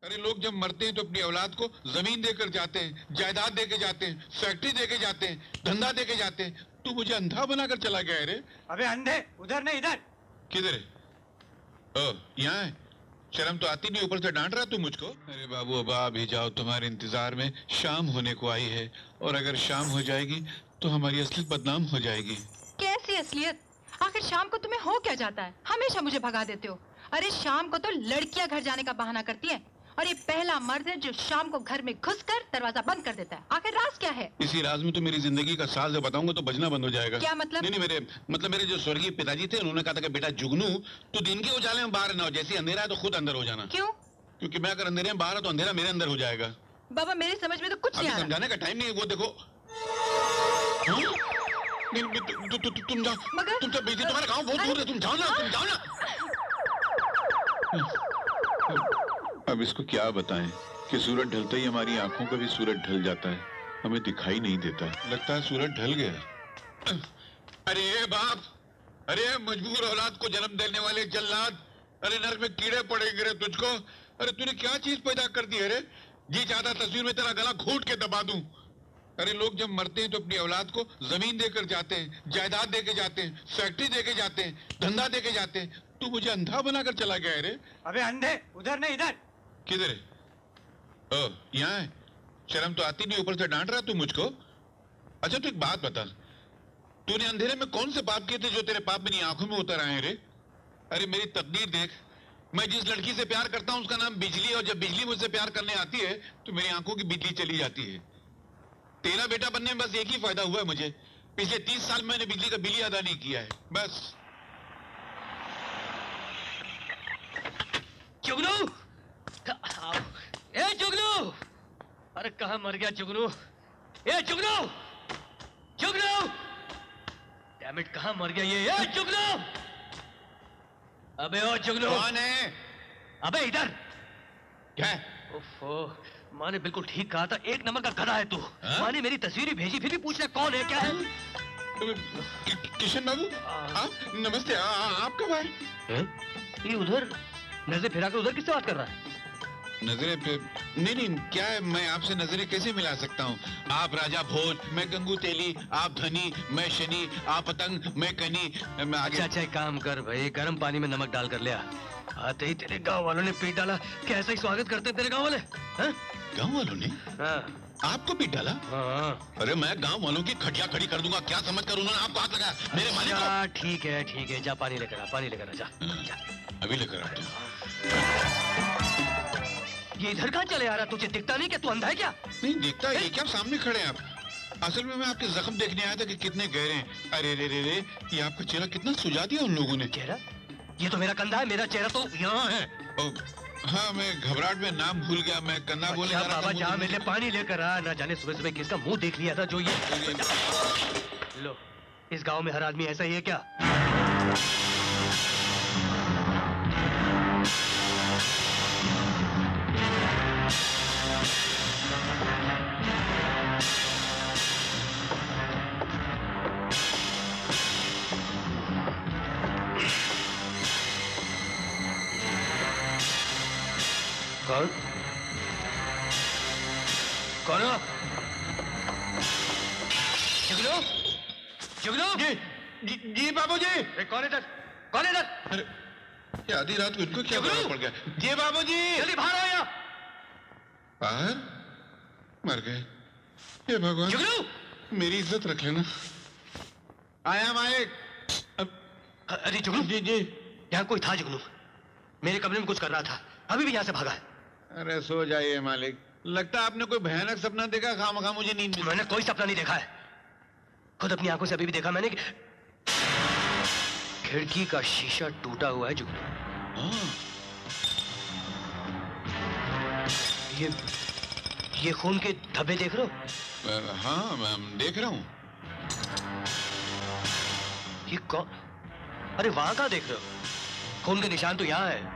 अरे लोग जब मरते हैं तो अपनी औलाद को जमीन देकर जाते हैं, जायदाद देके जाते हैं, फैक्ट्री देके जाते हैं, धंधा देके जाते हैं। तू मुझे अंधा बनाकर चला गया है रे। अबे अंधे, उधर नहीं इधर। किधर है? ओ, यहाँ है। शर्म तो आती नहीं, ऊपर से डांट रहा तू मुझको। अरे बाबू अब आ भी जाओ, तुम्हारे इंतजार में शाम होने को आई है, और अगर शाम हो जाएगी तो हमारी असलियत बदनाम हो जाएगी। कैसी असलियत? आखिर शाम को तुम्हें हो क्या जाता है? हमेशा मुझे भगा देते हो। अरे शाम को तो लड़कियां घर जाने का बहाना करती हैं, और ये पहला मर्द है जो शाम को घर में घुसकर दरवाजा बंद कर देता है। आखिर राज क्या है? इसी राज में तो मेरी जिंदगी का साल जब बताऊंगा तो बजना बंद हो जाएगा। क्या मतलब? नहीं, मेरे जो स्वर्गीय पिताजी थे, उन्होंने कहा था कि बेटा जुगनू, तू दिन के उजाले में बाहर ना हो, जैसे अंधेरा है तो खुद अंदर हो जाना। क्यों? क्योंकि मैं अगर अंधेरे में बाहर हूं तो अंधेरा मेरे अंदर हो जाएगा। बाबा मेरी समझ में तो कुछ नहीं आ रहा। समझाने का टाइम नहीं है, वो देखो। तुम जाओ। मगर तुम सब बेटी, तुम्हारा गांव बहुत दूर है, तुम जाओ ना, तुम जाओ ना। अब इसको क्या बताएं कि सूरज ढलते ही हमारी आंखों का भी सूरज ढल जाता है, हमें दिखाई नहीं देता। लगता है सूरज ढल गया। अरे बाप, अरे मजबूर औलाद को जन्म देने वाले जल्लाद, अरे नर्क में कीड़े पड़ेंगे रे तुझको। अरे तूने क्या चीज पैदा कर दी है रे? जी चाहता तस्वीर में तेरा गला घोंट के दबा दूं। अरे लोग जब मरते हैं तो अपनी औलाद को जमीन देकर जाते हैं, जायदाद देके जाते हैं, फैक्ट्री देके जाते हैं, धंधा देके जाते हैं। तू मुझे अंधा बनाकर चला गया है रे। अबे अंधे, उधर नहीं इधर। किधर है? ओ, यहाँ है। शर्म तो आती नहीं, ऊपर से डांट रहा तू मुझको। अच्छा तू एक बात बता, तूने अंधेरे में कौन से पाप किए थे जो तेरे पाप मेरी आंखों में उतर आए हैं रे? अरे मेरी तकदीर देख, मैं जिस लड़की से प्यार करता हूं उसका नाम बिजली, और जब बिजली मुझसे प्यार करने आती है तो मेरी आंखों की बिजली चली जाती है। तेरा बेटा बनने में बस एक ही फायदा हुआ है मुझे, पिछले 30 साल मैंने बिजली का बिल ही अदा नहीं किया है, बस। जुगनू, ए जुगनू, अरे कहाँ मर गया जुगनू? ए जुगनू, जुगनू, डैम इट, कहाँ मर गया ये? ए जुगनू, अबे ओ जुगनू। कौन है? अबे इधर। क्या? ओफो, माँ ने बिल्कुल ठीक कहा था, एक नंबर का गधा है तू। माँ ने मेरी तस्वीर ही भेजी, फिर भी पूछ रहा कौन है, क्या है? किशन बाबू, आप नमस्ते। आप कब आए? ये उधर नजर फिरा कर उधर किससे बात कर रहा है? नजरें पे नहीं, क्या है, मैं आपसे नजरें कैसे मिला सकता हूँ? आप राजा भोज, मैं गंगू तेली, आप धनी, मैं शनि, आप पतंग, मैं कनी, मैं आगे। अच्छा एक काम कर भाई, गर्म पानी में नमक डाल कर ले आ। आते ही तेरे गांव वालों ने पीट डाला। कैसा ही स्वागत करते हैं तेरे गांव वाले? गांव वालों ने? हाँ। आपको पीट डाला? हाँ। अरे मैं गांव वालों की खटिया खड़ी कर दूंगा, क्या समझ कर उन्होंने आपको हाथ लगाया? मेरे मालिक को। ठीक है, जा पानी लेकर आ, पानी लेकर आ, जा। अभी लेकर आते हैं। ये इधर कहाँ चले आ रहा? तुझे दिखता नहीं क्या? तू अंधा है क्या? नहीं दिखता है, ये क्या सामने खड़े हैं आप? असल में मैं आपके जख्म देखने आया था कि कितने गहरे हैं। अरे रे रे रे, ये आपका चेहरा कितना सुझा दिया उन लोगों ने। चेहरा? ये तो मेरा कंधा है, मेरा चेहरा तो यहाँ है। हाँ, मैं घबराहट में नाम भूल गया, मैं कंधा बोले जा रहा था। बाबा जा, मेरे लिए पानी लेकर आ। ना जाने सुबह सुबह किसका मुंह देख लिया था जो ये। लो, इस गांव में हर आदमी ऐसा ही है क्या? कौन? कौन हो? जुगनू? जुगनू? जी बाबूजी। कौन इधर? कौन इधर? अरे ये आधी रात को इनको क्या फर्क पड़ गया? जी बाबूजी। जल्दी बाहर आओ यहाँ। बाहर? मर गए। हे भगवान। जुगनू? मेरी इज्जत रख लेना। आया मालिक। अरे जुगनू? जी। यहाँ कोई था जुगनू, मेरे कमरे में कुछ कर रहा था, अभी भी यहाँ से भागा है। अरे सो जाइए मालिक, लगता है आपने कोई भयानक सपना देखा, खामखा मुझे नींद में। मैंने कोई सपना नहीं देखा है, खुद अपनी आंखों से अभी भी देखा मैंने कि खिड़की का शीशा टूटा हुआ है जुगनू। ये खून के धब्बे देख रहे हो? हाँ मैं देख रहा हूँ। ये कौन? अरे वहां कहाँ देख रहे हो? खून के निशान तो यहाँ है।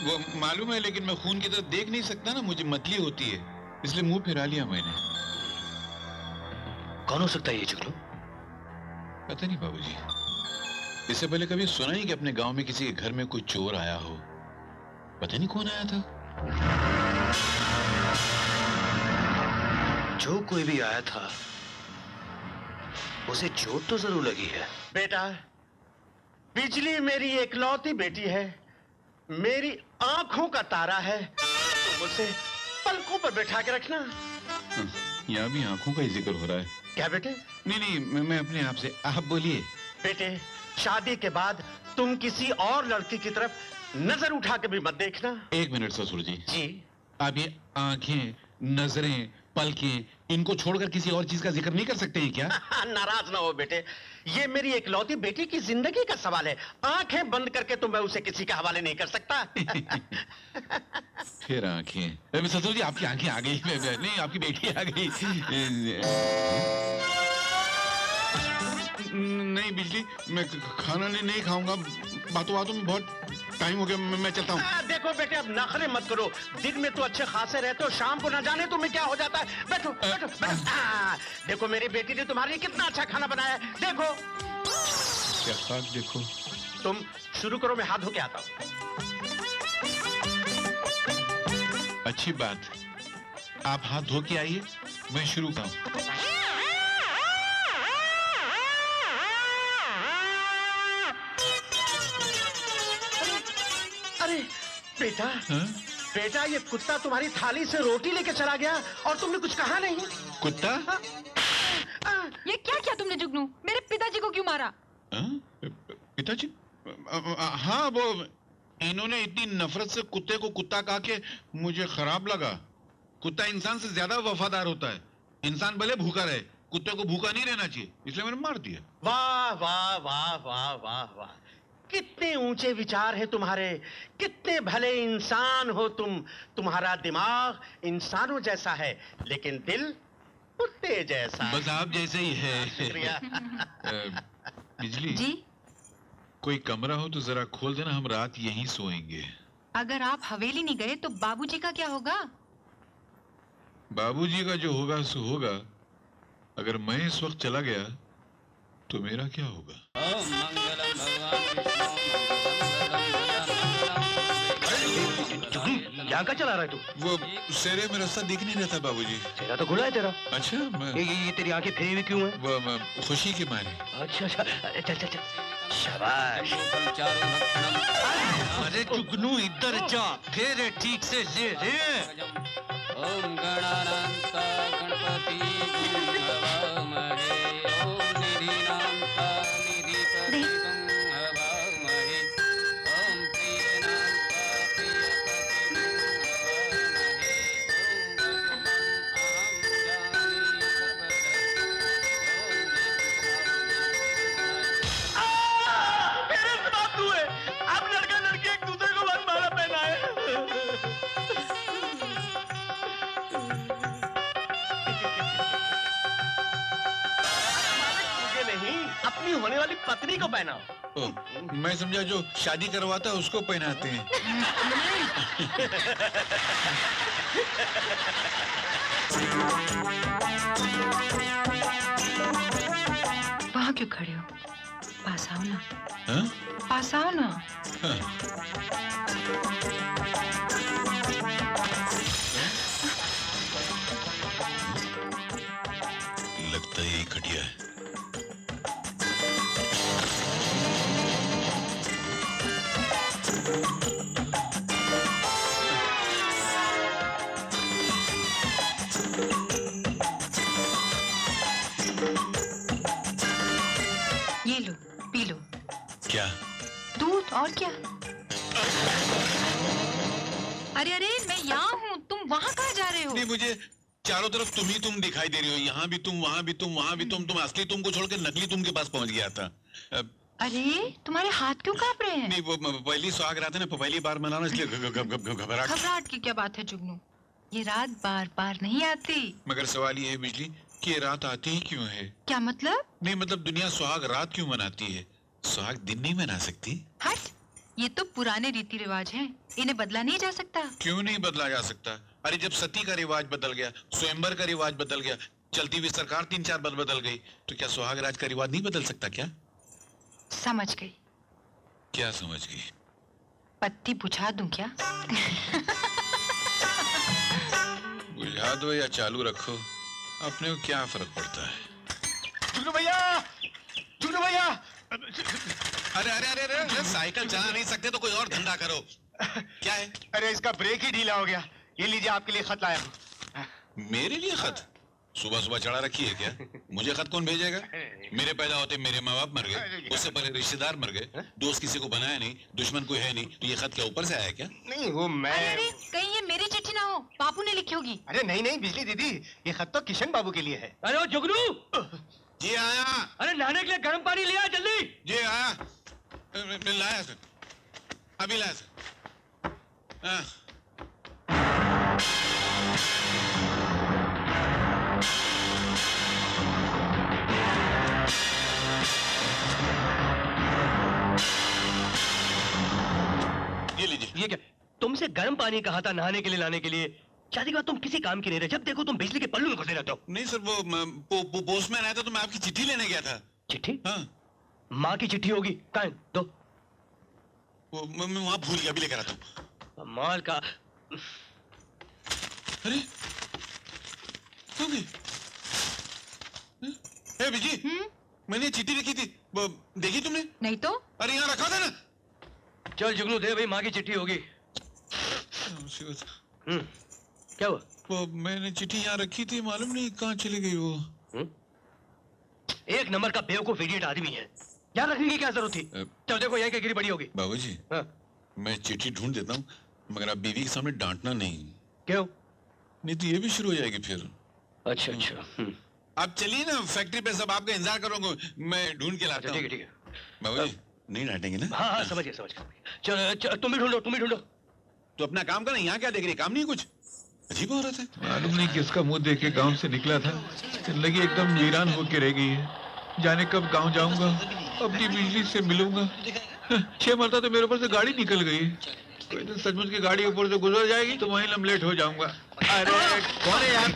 वो मालूम है, लेकिन मैं खून की तरफ देख नहीं सकता ना, मुझे मतली होती है, इसलिए मुंह फिरा लिया मैंने। कौन हो सकता है ये जुगनू? पता नहीं बाबूजी, इससे पहले कभी सुना ही कि अपने गांव में किसी के घर में कोई चोर आया हो। पता नहीं कौन आया था। जो कोई भी आया था उसे चोट तो जरूर लगी है। बेटा, बिजली मेरी एकलौती बेटी है, मेरी आंखों का तारा है, तुम उसे पलकों पर बैठा के रखना। यहाँ भी आंखों का ही जिक्र हो रहा है। क्या बेटे? नहीं, मैं अपने आप से, आप बोलिए। बेटे, शादी के बाद तुम किसी और लड़की की तरफ नजर उठा के भी मत देखना। 1 मिनट ससुर जी। जी? आप ये आंखें, नजरें, पलकें, इनको छोड़कर किसी और चीज का जिक्र नहीं कर सकते हैं क्या? नाराज ना हो बेटे, ये मेरी एकलौती बेटी की जिंदगी का सवाल है। आंखें बंद करके तो मैं उसे किसी के हवाले नहीं कर सकता। फिर आंखें, ससुर जी आपकी आंखें आ गई। नहीं, आपकी बेटी आ गई। नहीं बिजली, मैं खाना नहीं खाऊंगा। बातों बातों में बहुत टाइम हो गया, मैं चलता हूँ। देखो बेटे, अब नखरे मत करो। दिन में तो अच्छे खासे रहते हो, शाम को ना जाने तुम्हें क्या हो जाता है। बैठो बैठो बैठो। देखो मेरी बेटी ने तुम्हारे लिए कितना अच्छा खाना बनाया है, देखो। क्या खाक देखो। तुम शुरू करो, मैं हाथ धो के आता हूँ। अच्छी बात, आप हाथ धो के आइए, मैं शुरू करूँ। अरे बेटा, हाँ? बेटा, ये कुत्ता तुम्हारी थाली से रोटी लेके चला गया और तुमने कुछ कहा नहीं। कुत्ता? ये क्या किया तुमने जुगनू? मेरे पिताजी को क्यों मारा? पिताजी? हाँ, वो इन्होंने इतनी नफरत से कुत्ते को कुत्ता कहा कि मुझे खराब लगा। कुत्ता इंसान से ज्यादा वफादार होता है। इंसान भले भूखा रहे, कुत्ते को भूखा नहीं रहना चाहिए, इसलिए मैंने मार दिया। वाह वाह वाह वाह वाह वाह, कितने ऊंचे विचार हैं तुम्हारे, कितने भले इंसान हो तुम। तुम्हारा दिमाग इंसानों जैसा है, लेकिन दिल कुत्ते जैसा। बस आप जैसे ही है। शुक्रिया। बिजली जी? कोई कमरा हो तो जरा खोल देना, हम रात यहीं सोएंगे। अगर आप हवेली नहीं गए तो बाबूजी का क्या होगा? बाबूजी का जो होगा सो होगा। अगर मैं इस वक्त चला गया तो मेरा क्या होगा? यहाँ का चला रहा है तू? वो सेरे में रास्ता दिख नहीं रहता बाबूजी। तेरा तो खुला है तेरा। अच्छा, ये तेरी आंखें फेरी हुई क्यों है? वो खुशी के मारे। अच्छा अच्छा, चल चल चल, शाबाश। अरे जुगनू इधर जा, फिर ठीक से ले रे। ओम गणानांता गणपति हवामहे, ओम निधिनांता निधिपति हवामहे, ओम प्रियनांता प्रियपति हवामहे, ओम मेरे बात हुए, अब लड़का लड़की एक दूसरे को वरमाला पहनाए। मुझे नहीं, अपनी होने वाली पत्नी को पहनाओ। ओ, मैं समझा जो शादी करवाता है उसको पहनाते हैं। वहाँ क्यों खड़े हो? पास आओ ना। हाँ? पास आओ ना। हाँ। लगता है यही खटिया है। ये लो, पी लो। क्या? दूध और क्या? अरे अरे, मैं यहाँ हूँ, तुम वहाँ कहाँ जा रहे हो? नहीं, मुझे चारों तरफ तुम ही तुम दिखाई दे रही हो। यहाँ भी तुम, वहाँ भी तुम, वहाँ भी तुम असली तुम को छोड़ के नकली तुम के पास पहुँच गया था। अरे, तुम्हारे हाथ क्यों कांप रहे हैं? नहीं, वो पहली सुहाग रात है ना, पहली बार मनाना, इसलिए घबराहट। घबराहट की क्या बात है जुगनू? ये रात बार बार नहीं आती। मगर सवाल ये है बिजली कि ये रात आती ही क्यों है? क्या मतलब? नहीं मतलब दुनिया सुहाग रात क्यों मनाती है? सुहाग दिन नहीं मना सकती? हट, ये तो पुराने रीति रिवाज हैं, इन्हें बदला नहीं जा सकता। क्यों नहीं बदला जा सकता? अरे जब सती का रिवाज बदल गया, स्वयंवर का रिवाज बदल गया, चलती हुई सरकार 3-4 बदल गई, तो क्या सुहाग राज का रिवाज नहीं बदल सकता क्या? समझ गई। क्या समझ गई? पत्ती बुझा दूं क्या? बढ़ा दो या चालू रखो, अपने को क्या फर्क पड़ता है। जुगनू भैया, जुगनू भैया। अरे अरे अरे अरे साइकिल चला नहीं सकते तो कोई और धंधा करो। क्या है? अरे इसका ब्रेक ही ढीला हो गया। ये लीजिए, आपके लिए खत लाया हूँ। मेरे लिए खत? सुबह सुबह चढ़ा रखी है क्या? मुझे खत कौन भेजेगा? मेरे पैदा होते मेरे माँ बाप मर गए, उससे पहले रिश्तेदार मर गए, दोस्त किसी को बनाया नहीं, दुश्मन कोई है नहीं, तो ये खत क्या ऊपर से आया क्या? नहीं वो मैं। अरे कहीं ये मेरी चिट्ठी ना हो, बापू ने लिखी होगी। अरे नहीं नहीं बिजली दीदी, ये खत तो किशन बाबू के लिए है। अरे ओ जुगनू, जी आया। अरे नहाने के लिए गर्म पानी ले आ जल्दी। जी आया। मैं लाया सर, अभी लाया सर। हाँ। ये लीजिए। ये क्या? तुमसे गर्म पानी कहा था नहाने के लिए लाने के लिए। शादी के बाद तुम किसी काम की नहीं रहे, जब देखो तुम बिजली के पल्लू में घुसे रहते हो। नहीं सर, वो पोस्टमैन आया था तो मैं आपकी चिट्ठी लेने गया था। चिट्ठी? हाँ, माँ की चिट्ठी होगी। कहाँ है? दो। वो मैं वहां भूल गया, अभी लेकर आता हूँ। माल का। अरे क्यों गई? ए बिजी, मैंने चिट्ठी लिखी थी, वो देखी तुमने? नहीं तो अरे यहाँ रखा था ना। चल जुगनू दे भाई, माँ की चिट्ठी होगी। क्या हुआ? वो मैंने चिट्ठी यहाँ रखी थी, मालूम नहीं कहाँ चली गई वो। एक नंबर का बेवकूफ इडियट आदमी है, यहाँ रखने की क्या जरूरत थी? चल देखो यही क्या गिरी बड़ी होगी। बाबूजी, हाँ। मैं चिट्ठी ढूंढ देता हूँ, मगर आप बीवी के सामने डांटना नहीं, क्यों? नहीं तो ये भी शुरू हो जाएगी फिर। अच्छा अच्छा। आप चलिए ना फैक्ट्री पे, सब आपका इंतजार करूंगा, मैं ढूंढ के लाता ठीक है हूँ। ठीक है। बाबूजी नहीं डांटेंगे ना? हाँ हाँ समझ गया समझ गया। चल तुम भी ढूंढो, तुम भी ढूंढो। तो अपना काम करना, यहाँ क्या देख रही, काम नहीं कुछ? अजीब औरत है, मालूम नहीं किसका मुंह देख के गांव से निकला था, जिंदगी एकदम वीरान होके रह गई है। जाने कब गांव जाऊंगा, अपनी बिजली से मिलूंगा। 6 मरता तो मेरे ऊपर से गाड़ी निकल गई। कोई दिन सचमुच की गाड़ी ऊपर से गुजर जाएगी तो वहीं हम लेट हो जाऊंगा। अरे कौन है यार?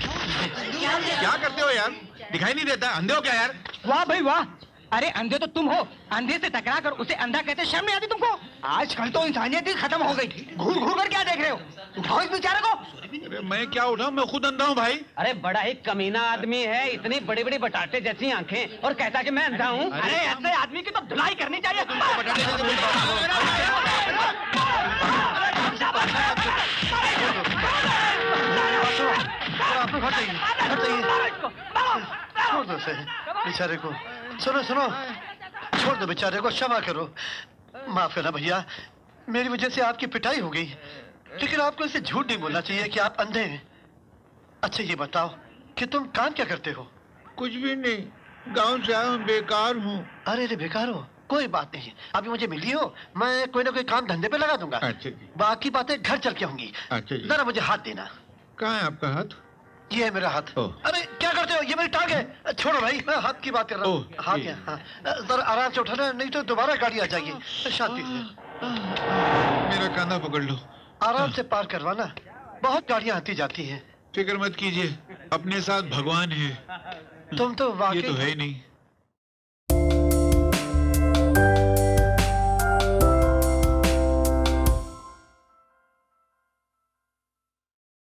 क्या करते हो यार? दिखाई नहीं देता, अंधे हो क्या यार? वाह भाई वाह। अरे अंधे तो तुम हो, अंधे से टकरा कर उसे अंधा कहते शर्म नहीं आती तुमको? आजकल तो इंसानियत ही खत्म हो गई। घूर घूर कर क्या देख रहे हो? उठाओ इस बेचारे को। अरे मैं क्या उठाऊं, मैं खुद अंधा हूँ भाई। अरे बड़ा ही कमीना आदमी है, इतनी बड़ी बड़ी बटाटे जैसी आंखें, और कहता कि मैं अंधा हूँ। अरे ऐसे आदमी की तो धुलाई करनी चाहिए। छोड़ दो बेचारे को। सुनो सुनो, छोड़ दो बेचारे को, क्षमा करो। माफ करना भैया, मेरी वजह से आपकी पिटाई हो गई, लेकिन आपको इसे झूठ नहीं बोलना चाहिए कि आप अंधे हैं। अच्छा ये बताओ कि तुम काम क्या करते हो? कुछ भी नहीं, गांव से आया हूँ, बेकार हूँ। अरे रे बेकार हो, कोई बात नहीं, अभी मुझे मिली हो, मैं कोई ना कोई काम धंधे पे लगा दूंगा। अच्छा जी। बाकी बातें घर चल के होंगी। अच्छा जी। जरा मुझे हाथ देना। कहाँ है आपका हाथ? ये है मेरा हाथ। ओह। अरे क्या करते हो, ये मेरी टांग है। छोड़ो भाई, मैं हाथ की बात कर रहा हूँ। ओह, हाथ ये। है, हाँ। जरा आराम से उठाना, नहीं तो दोबारा गाड़ी आ जाएगी। शांति से मेरा कंधा पकड़ लो। आराम से पार करवाना, बहुत गाड़ियाँ आती जाती हैं। फिक्र मत कीजिए, अपने साथ भगवान है। तुम तो ये तो वाकई है ही नहीं।